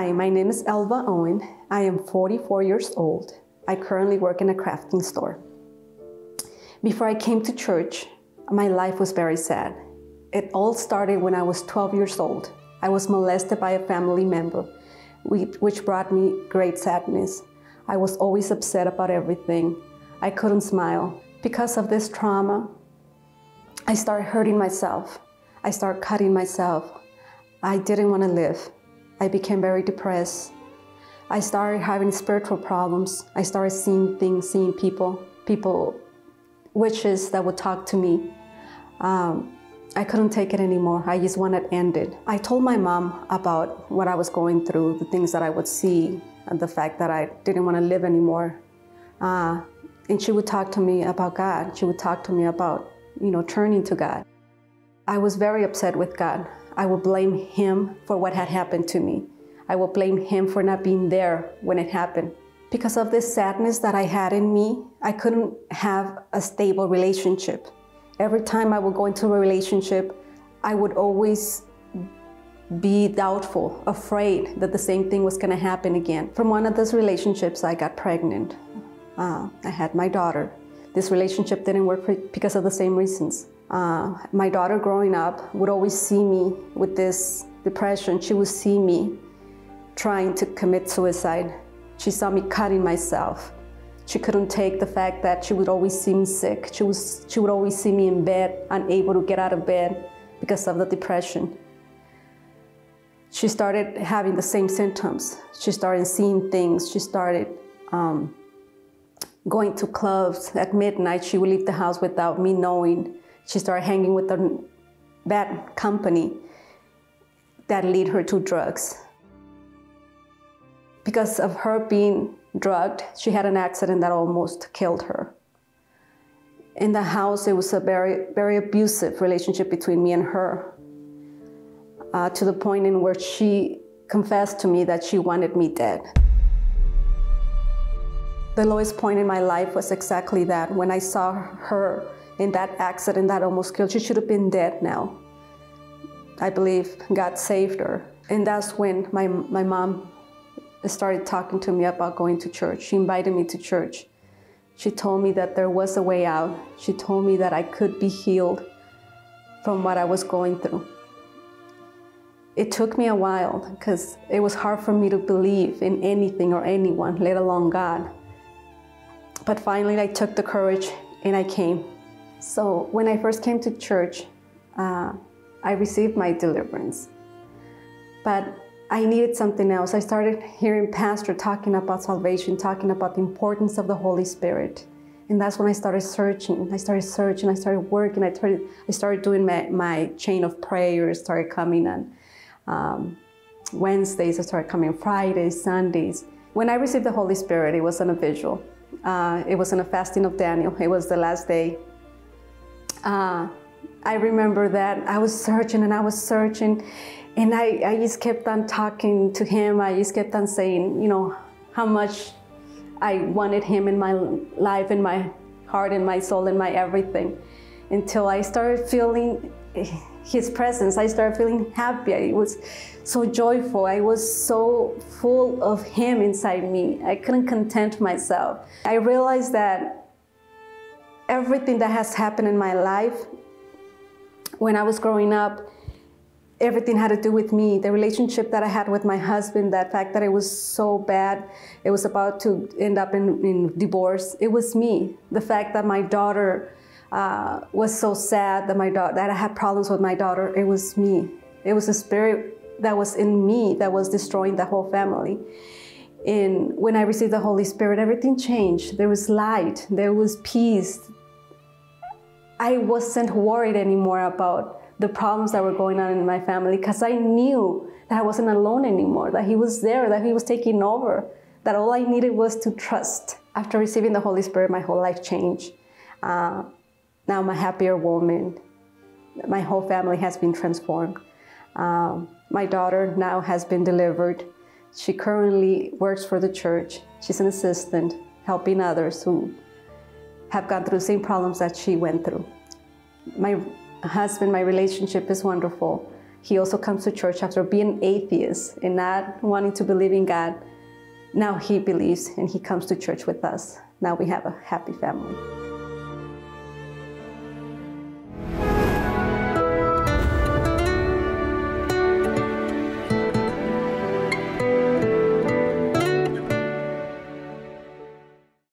Hi, my name is Elva Owens. I am 44 years old. I currently work in a crafting store. Before I came to church, my life was very sad. It all started when I was 12 years old. I was molested by a family member, which brought me great sadness. I was always upset about everything. I couldn't smile. Because of this trauma, I started hurting myself. I started cutting myself. I didn't want to live. I became very depressed. I started having spiritual problems. I started seeing things, seeing people, witches that would talk to me. I couldn't take it anymore. I just wanted it ended. I told my mom about what I was going through, the things that I would see, and the fact that I didn't want to live anymore. And she would talk to me about God. She would talk to me about, turning to God. I was very upset with God. I would blame Him for what had happened to me. I would blame Him for not being there when it happened. Because of this sadness that I had in me, I couldn't have a stable relationship. Every time I would go into a relationship, I would always be doubtful, afraid that the same thing was going to happen again. From one of those relationships, I got pregnant. I had my daughter. This relationship didn't work because of the same reasons. My daughter growing up would always see me with this depression. She would see me trying to commit suicide. She saw me cutting myself. She couldn't take the fact that she would always see me sick. She would always see me in bed, unable to get out of bed because of the depression. She started having the same symptoms. She started seeing things. She started going to clubs at midnight. She would leave the house without me knowing. She started hanging with a bad company that led her to drugs. Because of her being drugged, she had an accident that almost killed her. In the house, it was a very, very abusive relationship between me and her, to the point in where she confessed to me that she wanted me dead. The lowest point in my life was exactly that. When I saw her in that accident that almost killed her, she should have been dead now. I believe God saved her. And that's when my mom started talking to me about going to church. She invited me to church. She told me that there was a way out. She told me that I could be healed from what I was going through. It took me a while because it was hard for me to believe in anything or anyone, let alone God. But finally I took the courage and I came. So when I first came to church, I received my deliverance. But I needed something else. I started hearing pastor talking about salvation, talking about the importance of the Holy Spirit. And that's when I started searching. I started working. I started doing my chain of prayers, started coming on Wednesdays, I started coming Fridays, Sundays. When I received the Holy Spirit, it wasn't a visual. It was in a fasting of Daniel. It was the last day. I remember that I was searching and I was searching, and I just kept on talking to Him. I just kept on saying, how much I wanted Him in my life, in my heart, in my soul, in my everything, until I started feeling His presence. I started feeling happy. I was so joyful. I was so full of Him inside me. I couldn't content myself. I realized that everything that has happened in my life when I was growing up, everything had to do with me. The relationship that I had with my husband, that fact that it was so bad, it was about to end up in divorce, it was me. The fact that my daughter was so sad, that I had problems with my daughter, it was me. It was the spirit that was in me that was destroying the whole family. And when I received the Holy Spirit, everything changed. There was light, there was peace. I wasn't worried anymore about the problems that were going on in my family, because I knew that I wasn't alone anymore, that He was there, that He was taking over, that all I needed was to trust. After receiving the Holy Spirit, my whole life changed. Now I'm a happier woman. My whole family has been transformed. My daughter now has been delivered. She currently works for the church. She's an assistant, helping others who have gone through the same problems that she went through. My husband, my relationship is wonderful. He also comes to church after being an atheist and not wanting to believe in God. Now he believes and he comes to church with us. Now we have a happy family.